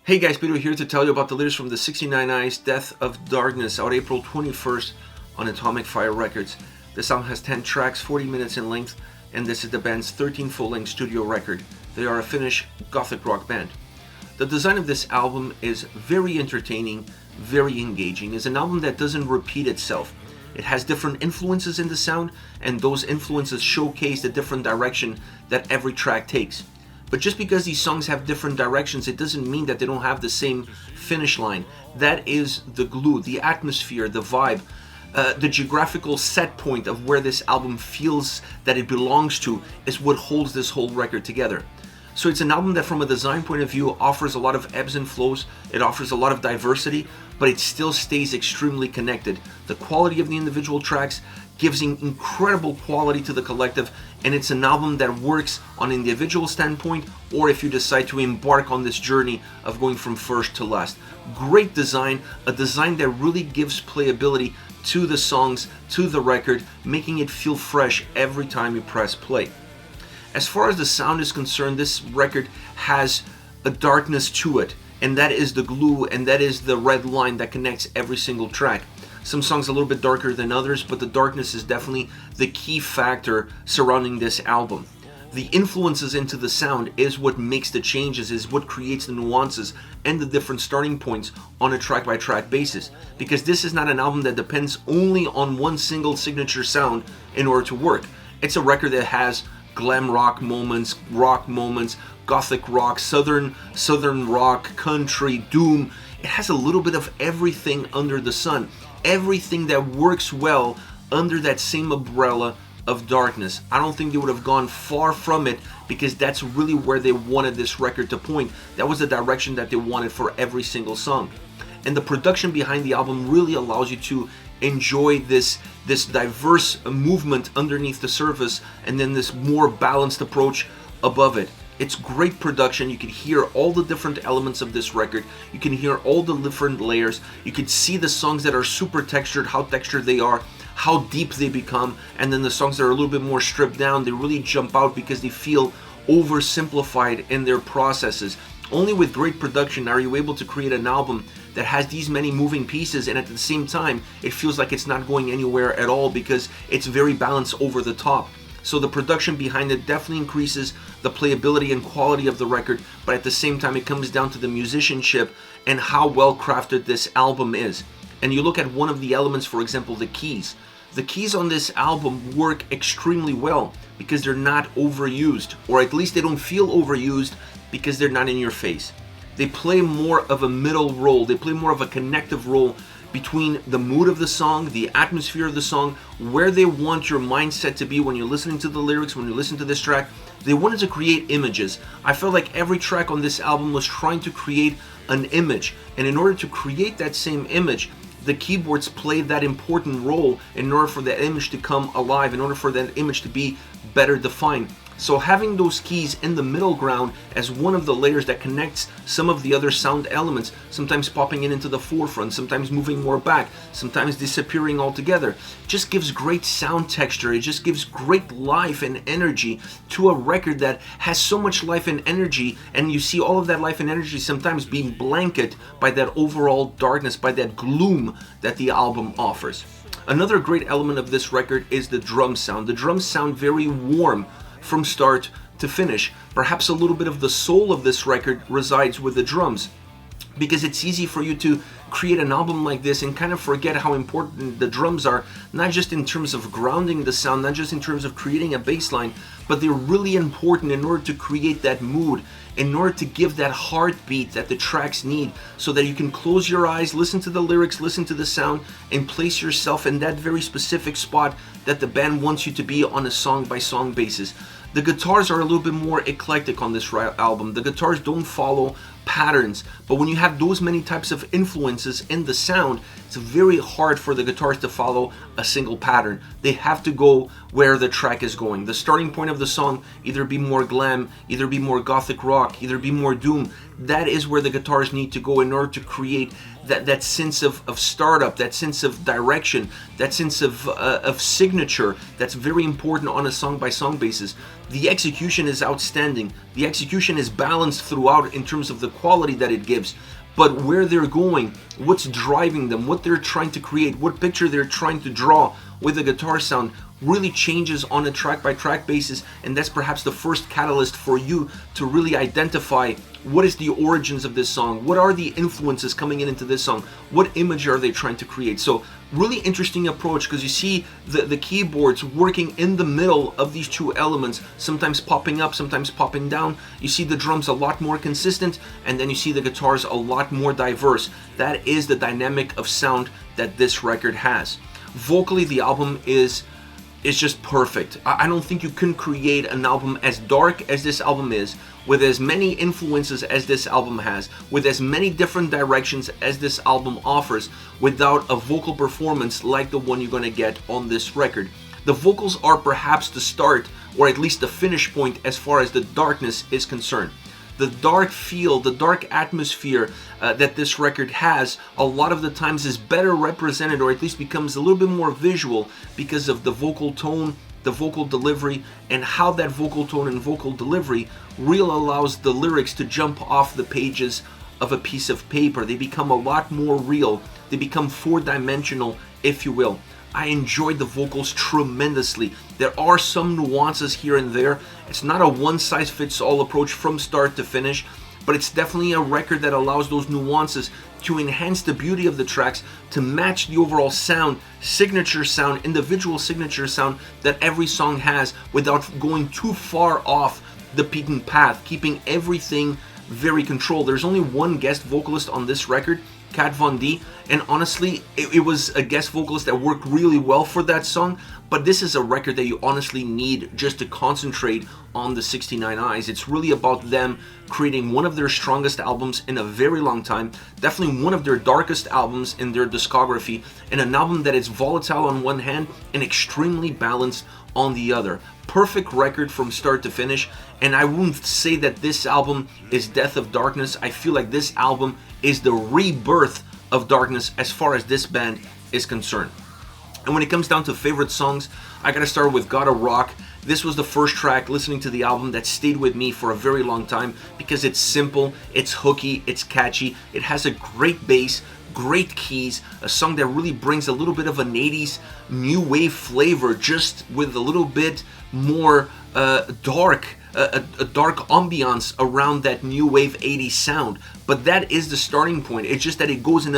Hey guys, Peter here to tell you about the lyrics from the 69 Eyes Death of Darkness, out April 21st on Atomic Fire Records. The song has 10 tracks, 40 minutes in length, and this is the band's 13th full-length studio record. They are a Finnish gothic rock band. The design of this album is very entertaining, very engaging. It's an album that doesn't repeat itself. It has different influences in the sound, and those influences showcase the different direction that every track takes. But just because these songs have different directions, it doesn't mean that they don't have the same finish line. That is the glue, the atmosphere, the vibe, the geographical set point of where this album feels that it belongs to is what holds this whole record together. So it's an album that from a design point of view offers a lot of ebbs and flows, it offers a lot of diversity, but it still stays extremely connected. The quality of the individual tracks gives incredible quality to the collective, and it's an album that works on an individual standpoint or if you decide to embark on this journey of going from first to last. Great design, a design that really gives playability to the songs, to the record, making it feel fresh every time you press play. As far as the sound is concerned, this record has a darkness to it, and that is the glue, and that is the red line that connects every single track. Some songs a little bit darker than others, but the darkness is definitely the key factor surrounding this album. The influences into the sound is what makes the changes, is what creates the nuances and the different starting points on a track-by-track basis. Because this is not an album that depends only on one single signature sound in order to work. It's a record that has glam rock moments, gothic rock, southern rock, country, doom. It has a little bit of everything under the sun. Everything that works well under that same umbrella of darkness. I don't think they would have gone far from it, because that's really where they wanted this record to point. That was the direction that they wanted for every single song. And the production behind the album really allows you to enjoy this diverse movement underneath the surface, and then this more balanced approach above it. It's great production. You can hear all the different elements of this record. You can hear all the different layers. You can see the songs that are super textured, how textured they are, how deep they become, and then the songs that are a little bit more stripped down, they really jump out because they feel oversimplified in their processes. Only with great production are you able to create an album that has these many moving pieces, and at the same time it feels like it's not going anywhere at all because it's very balanced over the top. So the production behind it definitely increases the playability and quality of the record, but at the same time it comes down to the musicianship and how well crafted this album is. And you look at one of the elements, for example, the keys. The keys on this album work extremely well because they're not overused, or at least they don't feel overused because they're not in your face. They play more of a middle role, they play more of a connective role between the mood of the song, the atmosphere of the song, where they want your mindset to be when you're listening to the lyrics, when you listen to this track. They wanted to create images. I felt like every track on this album was trying to create an image, and in order to create that same image, the keyboards played that important role in order for that image to come alive, in order for that image to be better defined. So having those keys in the middle ground as one of the layers that connects some of the other sound elements, sometimes popping into the forefront, sometimes moving more back, sometimes disappearing altogether, just gives great sound texture. It just gives great life and energy to a record that has so much life and energy, and you see all of that life and energy sometimes being blanketed by that overall darkness, by that gloom that the album offers. Another great element of this record is the drum sound. The drums sound very warm from start to finish. Perhaps a little bit of the soul of this record resides with the drums, because it's easy for you to create an album like this and kind of forget how important the drums are, not just in terms of grounding the sound, not just in terms of creating a bass line, but they're really important in order to create that mood, in order to give that heartbeat that the tracks need, so that you can close your eyes, listen to the lyrics, listen to the sound, and place yourself in that very specific spot that the band wants you to be on a song-by-song basis. The guitars are a little bit more eclectic on this album. The guitars don't follow patterns, but when you have those many types of influences in the sound, it's very hard for the guitars to follow a single pattern. They have to go where the track is going. The starting point of the song either be more glam, either be more gothic rock, either be more doom. That is where the guitars need to go in order to create that sense of startup, that sense of direction, that sense of signature that's very important on a song-by-song basis. The execution is outstanding. The execution is balanced throughout in terms of the quality that it gives. gives, but where they're going, what's driving them, what they're trying to create, what picture they're trying to draw with the guitar sound really changes on a track by track basis. And that's perhaps the first catalyst for you to really identify what is the origins of this song, what are the influences coming into this song, what image are they trying to create. So really interesting approach, because you see the keyboards working in the middle of these two elements, sometimes popping up, sometimes popping down. You see the drums a lot more consistent, and then you see the guitars a lot more diverse. That is the dynamic of sound that this record has. Vocally, the album is just perfect. I don't think you can create an album as dark as this album is, with as many influences as this album has, with as many different directions as this album offers, without a vocal performance like the one you're going to get on this record. The vocals are perhaps the start, or at least the finish point as far as the darkness is concerned. The dark feel, the dark atmosphere that this record has, a lot of the times is better represented, or at least becomes a little bit more visual, because of the vocal tone, the vocal delivery, and how that vocal tone and vocal delivery really allows the lyrics to jump off the pages of a piece of paper. They become a lot more real. They become four-dimensional, if you will. I enjoyed the vocals tremendously. There are some nuances here and there. It's not a one-size-fits-all approach from start to finish, but it's definitely a record that allows those nuances to enhance the beauty of the tracks, to match the overall sound, signature sound, individual signature sound that every song has, without going too far off the beaten path, keeping everything very controlled. There's only one guest vocalist on this record, Kat Von D, and honestly, it was a guest vocalist that worked really well for that song. But this is a record that you honestly need just to concentrate on the 69 Eyes. It's really about them creating one of their strongest albums in a very long time, definitely one of their darkest albums in their discography, and an album that is volatile on one hand and extremely balanced on the other. Perfect record from start to finish, and I wouldn't say that this album is Death of Darkness. I feel like this album is the rebirth of Darkness as far as this band is concerned. And when it comes down to favorite songs, I gotta start with Gotta Rock. This was the first track listening to the album that stayed with me for a very long time, because it's simple, it's hooky, it's catchy, it has a great bass, great keys, a song that really brings a little bit of an 80s new wave flavor, just with a little bit more dark, a dark ambiance around that new wave 80s sound. But that is the starting point. It's just that it goes in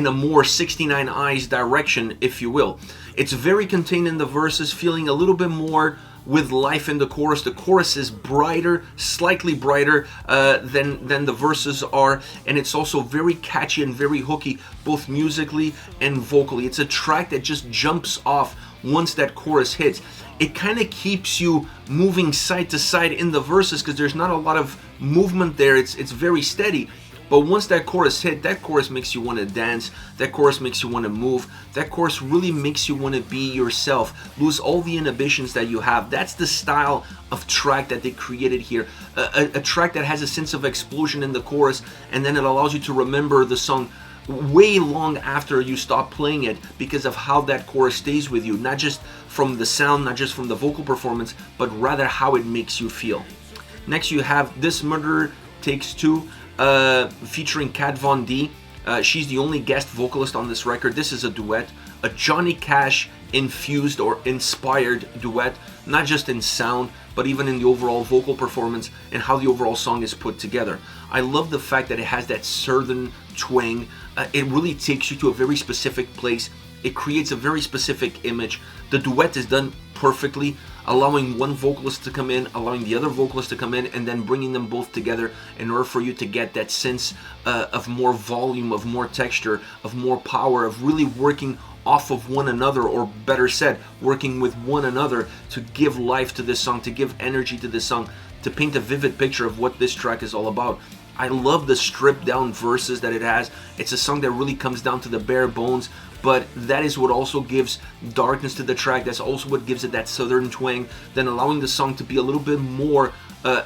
a more 69 Eyes direction, if you will. It's very contained in the verses, feeling a little bit more with life in the chorus. The chorus is brighter, slightly brighter than the verses are, and it's also very catchy and very hooky, both musically and vocally. It's a track that just jumps off once that chorus hits. It kind of keeps you moving side to side in the verses, because there's not a lot of movement there. It's very steady. But once that chorus hit, that chorus makes you want to dance, that chorus makes you want to move, that chorus really makes you want to be yourself, lose all the inhibitions that you have. That's the style of track that they created here. A track that has a sense of explosion in the chorus, and then it allows you to remember the song way long after you stop playing it, because of how that chorus stays with you, not just from the sound, not just from the vocal performance, but rather how it makes you feel. Next you have This Murder Takes Two, featuring Kat Von D. She's the only guest vocalist on this record. This is a duet, a Johnny Cash infused or inspired duet, not just in sound, but even in the overall vocal performance and how the overall song is put together. I love the fact that it has that southern twang. It really takes you to a very specific place. It creates a very specific image. The duet is done perfectly, allowing one vocalist to come in, allowing the other vocalist to come in, and then bringing them both together in order for you to get that sense of more volume, of more texture, of more power, of really working off of one another, or better said, working with one another to give life to this song, to give energy to this song, to paint a vivid picture of what this track is all about. I love the stripped down verses that it has. It's a song that really comes down to the bare bones, but that is what also gives darkness to the track. That's also what gives it that southern twang, then allowing the song to be a little bit more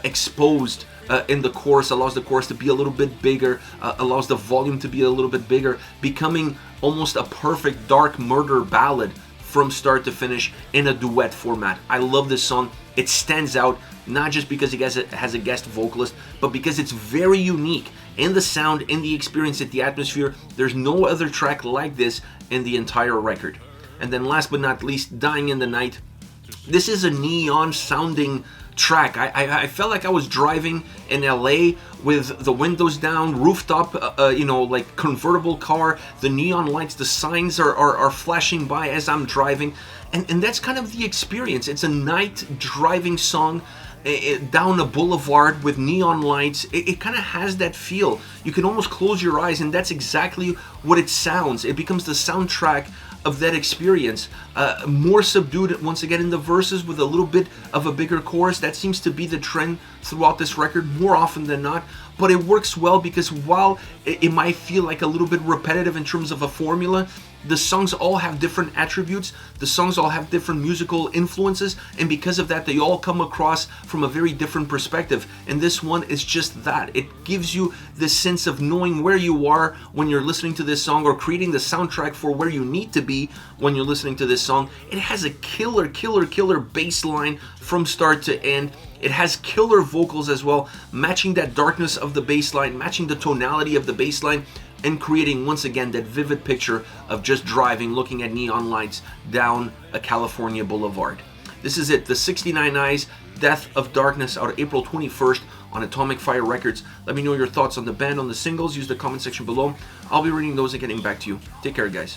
exposed in the chorus, allows the chorus to be a little bit bigger, allows the volume to be a little bit bigger, becoming almost a perfect dark murder ballad from start to finish in a duet format. I love this song. It stands out not just because it has a guest vocalist, but because it's very unique in the sound, in the experience, in the atmosphere. There's no other track like this in the entire record. And then last but not least, Dying in the Night. This is a neon sounding track. I felt like I was driving in LA with the windows down, rooftop, like convertible car, the neon lights, the signs are flashing by as I'm driving, and that's kind of the experience. It's a night driving song down a boulevard with neon lights. It kind of has that feel. You can almost close your eyes, and that's exactly what it sounds. It becomes the soundtrack of that experience. More subdued once again in the verses with a little bit of a bigger chorus. That seems to be the trend throughout this record more often than not, but it works well because while it might feel like a little bit repetitive in terms of a formula, the songs all have different attributes, the songs all have different musical influences, and because of that they all come across from a very different perspective. And this one is just that. It gives you this sense of knowing where you are when you're listening to this song, or creating the soundtrack for where you need to be when you're listening to this song. It has a killer bass line from start to end. It has killer vocals as well, matching that darkness of the bass line, matching the tonality of the bass line, and creating once again that vivid picture of just driving, looking at neon lights down a California boulevard. This is it, the 69 Eyes, Death of Darkness, out April 21st on Atomic Fire Records. Let me know your thoughts on the band, on the singles. Use the comment section below. I'll be reading those and getting back to you. Take care, guys.